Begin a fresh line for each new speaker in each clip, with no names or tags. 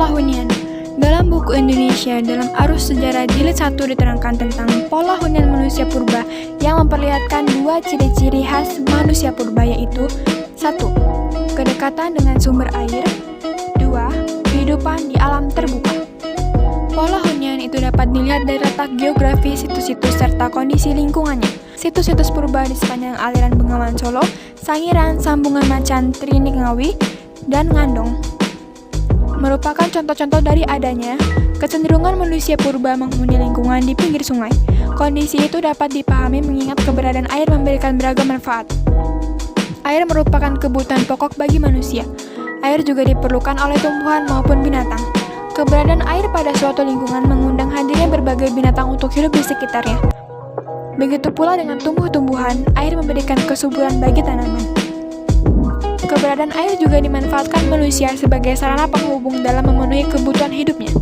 Pola hunian. Dalam buku Indonesia dalam Arus Sejarah Jilid 1 diterangkan tentang pola hunian manusia purba yang memperlihatkan dua ciri-ciri khas manusia purba, yaitu 1. Kedekatan dengan sumber air. 2. Kehidupan di alam terbuka. Pola hunian itu dapat dilihat dari letak geografi situs-situs serta kondisi lingkungannya. Situs-situs purba di sepanjang aliran Bengawan Solo, Sangiran, Sambungan Macan, Trinik Ngawi, dan Ngandong merupakan contoh-contoh dari adanya kecenderungan manusia purba menghuni lingkungan di pinggir sungai. Kondisi itu dapat dipahami mengingat keberadaan air memberikan beragam manfaat. Air merupakan kebutuhan pokok bagi manusia. Air juga diperlukan oleh tumbuhan maupun binatang. Keberadaan air pada suatu lingkungan mengundang hadirnya berbagai binatang untuk hidup di sekitarnya. Begitu pula dengan tumbuh-tumbuhan, air memberikan kesuburan bagi tanaman. Keberadaan air juga dimanfaatkan manusia sebagai sarana penghubung dalam memenuhi kebutuhan hidupnya.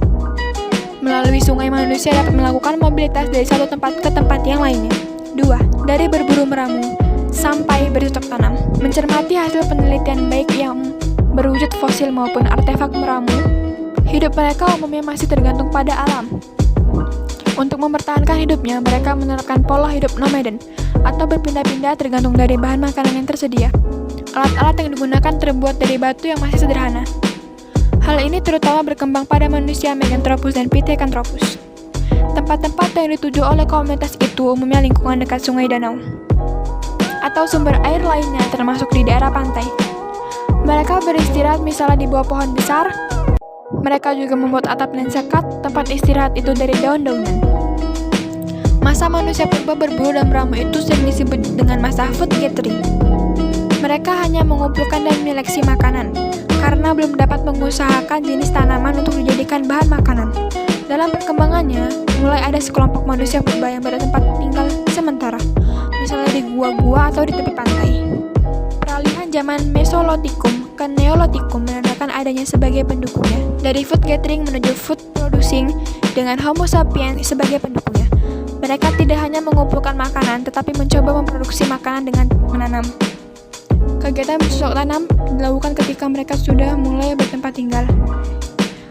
Melalui sungai, manusia dapat melakukan mobilitas dari satu tempat ke tempat yang lainnya. 2. Dari berburu meramu sampai bercocok tanam. Mencermati hasil penelitian baik yang berwujud fosil maupun artefak meramu, hidup mereka umumnya masih tergantung pada alam. Untuk mempertahankan hidupnya, mereka menerapkan pola hidup nomaden atau berpindah-pindah tergantung dari bahan makanan yang tersedia. Alat-alat yang digunakan terbuat dari batu yang masih sederhana. Hal ini terutama berkembang pada manusia Meganthropus dan Pithecanthropus. Tempat-tempat yang dituju oleh komunitas itu umumnya lingkungan dekat sungai, danau, atau sumber air lainnya termasuk di daerah pantai. Mereka beristirahat misalnya di bawah pohon besar. Mereka juga membuat atap dan sekat tempat istirahat itu dari daun-daunan. Masa manusia purba berburu dan meramu itu sering disebut dengan masa food gathering. Mereka hanya mengumpulkan dan menyeleksi makanan, karena belum dapat mengusahakan jenis tanaman untuk dijadikan bahan makanan. Dalam perkembangannya, mulai ada sekelompok manusia purba yang bertempat tinggal sementara, misalnya di gua-gua atau di tepi pantai. Peralihan zaman Mesolothikum ke Neolothikum menandakan adanya sebagai pendukungnya, dari food gathering menuju food producing dengan Homo sapiens sebagai pendukungnya. Mereka tidak hanya mengumpulkan makanan, tetapi mencoba memproduksi makanan dengan menanam. Kegiatan bercocok tanam dilakukan ketika mereka sudah mulai bertempat tinggal.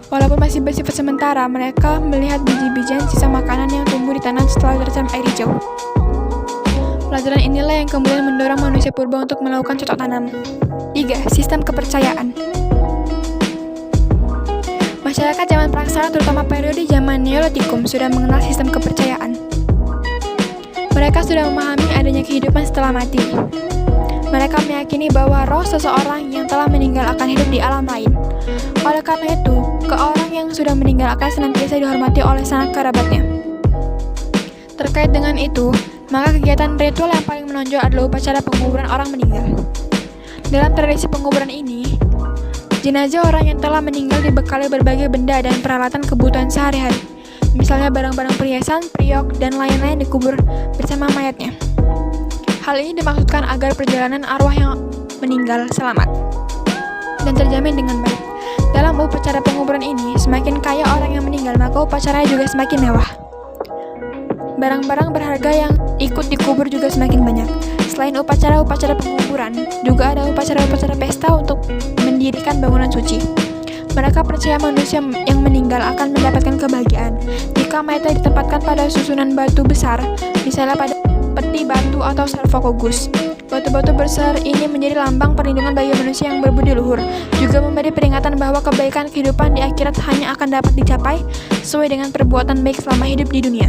Walaupun masih bersifat sementara, mereka melihat biji-bijian sisa makanan yang tumbuh di tanah setelah terendam air hijau. Pelajaran inilah yang kemudian mendorong manusia purba untuk melakukan cocok tanam. 3. Sistem kepercayaan. Masyarakat zaman praksara, terutama periode zaman Neolothikum, sudah mengenal sistem kepercayaan. Mereka sudah memahami adanya kehidupan setelah mati. Mereka meyakini bahwa roh seseorang yang telah meninggal akan hidup di alam lain. Oleh karena itu, orang yang sudah meninggal akan senantiasa dihormati oleh sanak kerabatnya. Terkait dengan itu, maka kegiatan ritual yang paling menonjol adalah upacara penguburan orang meninggal. Dalam tradisi penguburan ini, jenazah orang yang telah meninggal dibekali berbagai benda dan peralatan kebutuhan sehari-hari. Misalnya barang-barang perhiasan, priok, dan lain-lain dikubur bersama mayatnya. Hal ini dimaksudkan agar perjalanan arwah yang meninggal selamat dan terjamin dengan baik. Dalam upacara penguburan ini, semakin kaya orang yang meninggal, maka upacaranya juga semakin mewah. Barang-barang berharga yang ikut dikubur juga semakin banyak. Selain upacara-upacara penguburan, juga ada upacara-upacara pesta untuk mendirikan bangunan suci. Mereka percaya manusia yang meninggal akan mendapatkan kebahagiaan jika mayatnya ditempatkan pada susunan batu besar, misalnya pada peti batu atau sarkofagus. Batu-batu besar ini menjadi lambang perlindungan bagi manusia yang berbudi luhur, juga memberi peringatan bahwa kebaikan kehidupan di akhirat hanya akan dapat dicapai sesuai dengan perbuatan baik selama hidup di dunia.